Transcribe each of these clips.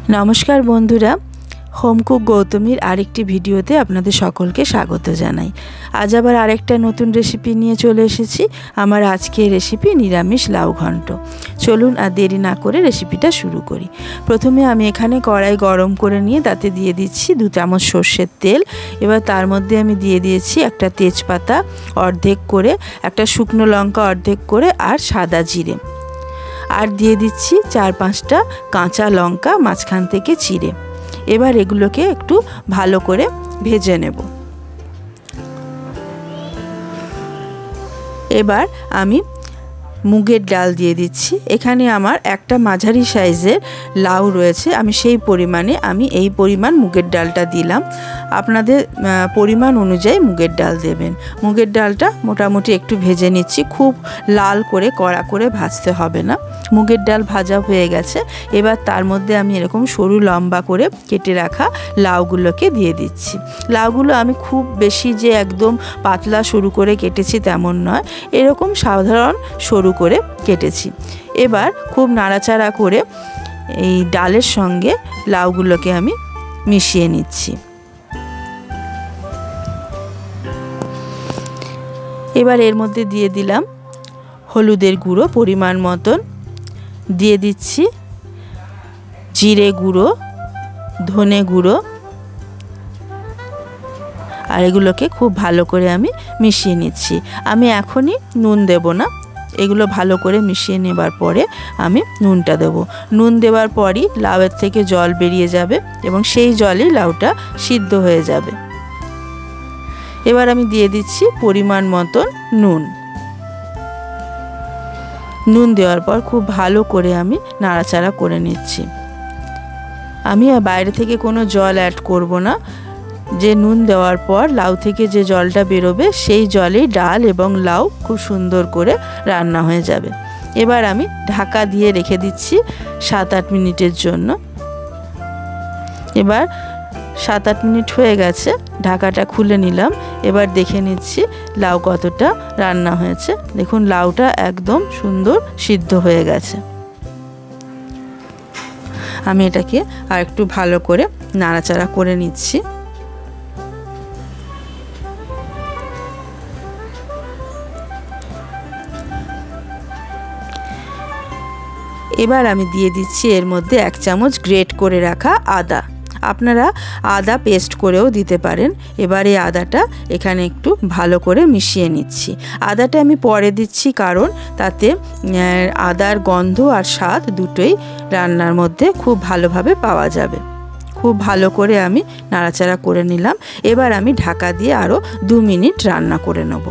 नमस्कार बंधुरा home cook गौतमीर आरेकटी भिडियोते आपनादेर सकलके स्वागत जानाई। आज आबार आरेकटा नतून रेसिपि निये चले एसेछि। आमार आजकेर रेसिपि निरामिष लाउ घन्ट। चलुन आर देरी ना करे रेसिपिटा शुरू करी। प्रथमे आमि एखाने कड़ाई गरम करे निये ताते दिये दिচ্ছি 2 চামচ সরষের তেল। এবার তার মধ্যে আমি দিয়ে দিয়েছি একটা তেজপাতা অর্ধেক করে, একটা শুকনো লঙ্কা অর্ধেক করে আর সাদা জিরে, আর দিয়ে দিচ্ছি 4-5টা কাঁচা লঙ্কা মাঝখান থেকে চিড়ে। এবার এগুলোকে একটু ভালো করে ভেজে নেব। এবার আমি মুগের ডাল দিয়ে দিচ্ছি। এখানে আমার একটা মাঝারি সাইজের লাউ রয়েছে, আমি সেই পরিমাণে এই পরিমাণ মুগের ডালটা দিলাম। আপনাদের পরিমাণ অনুযায়ী মুগের ডাল দেবেন। মুগের ডালটা মোটামুটি একটু ভেজে নিচ্ছি, খুব লাল করে কড়া করে ভাজতে হবে না। মুগের ডাল ভাজা হয়ে গেছে। এবার তার মধ্যে আমি এরকম সরু লম্বা করে কেটে রাখা লাউগুলোকে দিয়ে দিচ্ছি। লাউগুলো আমি খুব বেশি যে একদম পাতলা সরু করে কেটেছি তেমন নয়, এরকম সাধারণ সরু করে কেটেছি। এবার খুব নাড়াচাড়া করে এই ডালের সঙ্গে লাউগুলোকে আমি মিশিয়ে নিচ্ছি। এবার এর মধ্যে দিয়ে দিলাম হলুদের গুঁড়ো পরিমাণ মতন, দিয়ে দিচ্ছি জিরে গুঁড়ো, ধনে গুঁড়ো, আর এগুলোকে খুব ভালো করে আমি মিশিয়ে নিচ্ছি। আমি এখনই নুন দেব না, এগুলো ভালো করে মিশিয়ে নেবার পরে আমি নুনটা দেব। নুন দেওয়ার পরই লাউয়ের থেকে জল বেরিয়ে যাবে এবং সেই জলেই লাউটা সিদ্ধ হয়ে যাবে। এবার আমি দিয়ে দিচ্ছি পরিমাণ মতন নুন। নুন দেওয়ার পর খুব ভালো করে আমি নাড়াচাড়া করে নিচ্ছি। আমি বাইরে থেকে কোনো জল অ্যাড করব না। যে নুন দেওয়ার পর লাউ থেকে যে জলটা বেরোবে সেই জলেই ডাল এবং লাউ খুব সুন্দর করে রান্না হয়ে যাবে। এবার আমি ঢাকা দিয়ে রেখে দিচ্ছি 7-8 মিনিটের জন্য। এবার 7-8 মিনিট হয়ে গেছে, ঢাকাটা খুলে নিলাম। এবার দেখে নিচ্ছি লাউ কতটা রান্না হয়েছে। দেখুন লাউটা একদম সুন্দর সিদ্ধ হয়ে গেছে। আমি এটাকে আর একটু ভালো করে নাড়াচাড়া করে নিচ্ছি। এবার আমি দিয়ে দিচ্ছি এর মধ্যে 1 চামচ গ্রেট করে রাখা আদা। আপনারা আদা পেস্ট করেও দিতে পারেন। এবার এই আদাটা এখানে একটু ভালো করে মিশিয়ে নিচ্ছি। আদাটা আমি পরে দিচ্ছি কারণ তাতে আদার গন্ধ আর স্বাদ দুটোই রান্নার মধ্যে খুব ভালোভাবে পাওয়া যাবে। খুব ভালো করে আমি নাড়াচাড়া করে নিলাম। এবার আমি ঢাকা দিয়ে আরও 2 মিনিট রান্না করে নেব।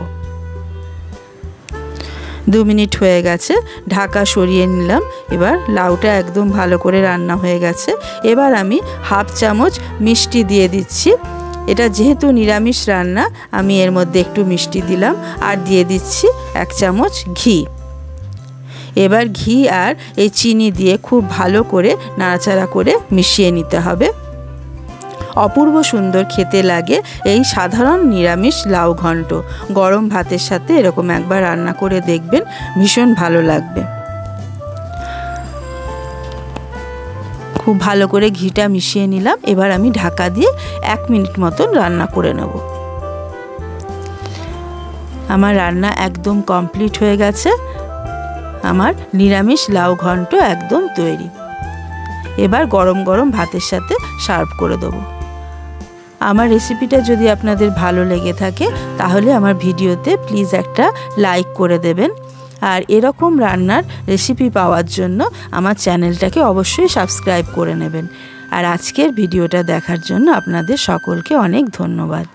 2 মিনিট হয়ে গেছে, ঢাকা সরিয়ে নিলাম। এবার লাউটা একদম ভালো করে রান্না হয়ে গেছে। এবার আমি 1/2 চামচ মিষ্টি দিয়ে দিচ্ছি। এটা যেহেতু নিরামিষ রান্না আমি এর মধ্যে একটু মিষ্টি দিলাম, আর দিয়ে দিচ্ছি 1 চামচ ঘি। এবার ঘি আর এই চিনি দিয়ে খুব ভালো করে নাড়াচাড়া করে মিশিয়ে নিতে হবে। অপূর্ব সুন্দর খেতে লাগে এই সাধারণ নিরামিষ লাউ ঘন্ট। গরম ভাতের সাথে এরকম একবার রান্না করে দেখবেন, ভীষণ ভালো লাগবে। খুব ভালো করে ঘিটা মিশিয়ে নিলাম। এবার আমি ঢাকা দিয়ে 1 মিনিট মতন রান্না করে নেব। আমার রান্না একদম কমপ্লিট হয়ে গেছে। আমার নিরামিষ লাউ ঘন্ট একদম তৈরি। এবার গরম গরম ভাতের সাথে সার্ভ করে দেবো। আমার রেসিপিটা যদি আপনাদের ভালো লেগে থাকে তাহলে আমার ভিডিওতে প্লিজ একটা লাইক করে দেবেন, আর এরকম রান্নার রেসিপি পাওয়ার জন্য আমার চ্যানেলটাকে অবশ্যই সাবস্ক্রাইব করে নেবেন। আর আজকের ভিডিওটা দেখার জন্য আপনাদের সকলকে অনেক ধন্যবাদ।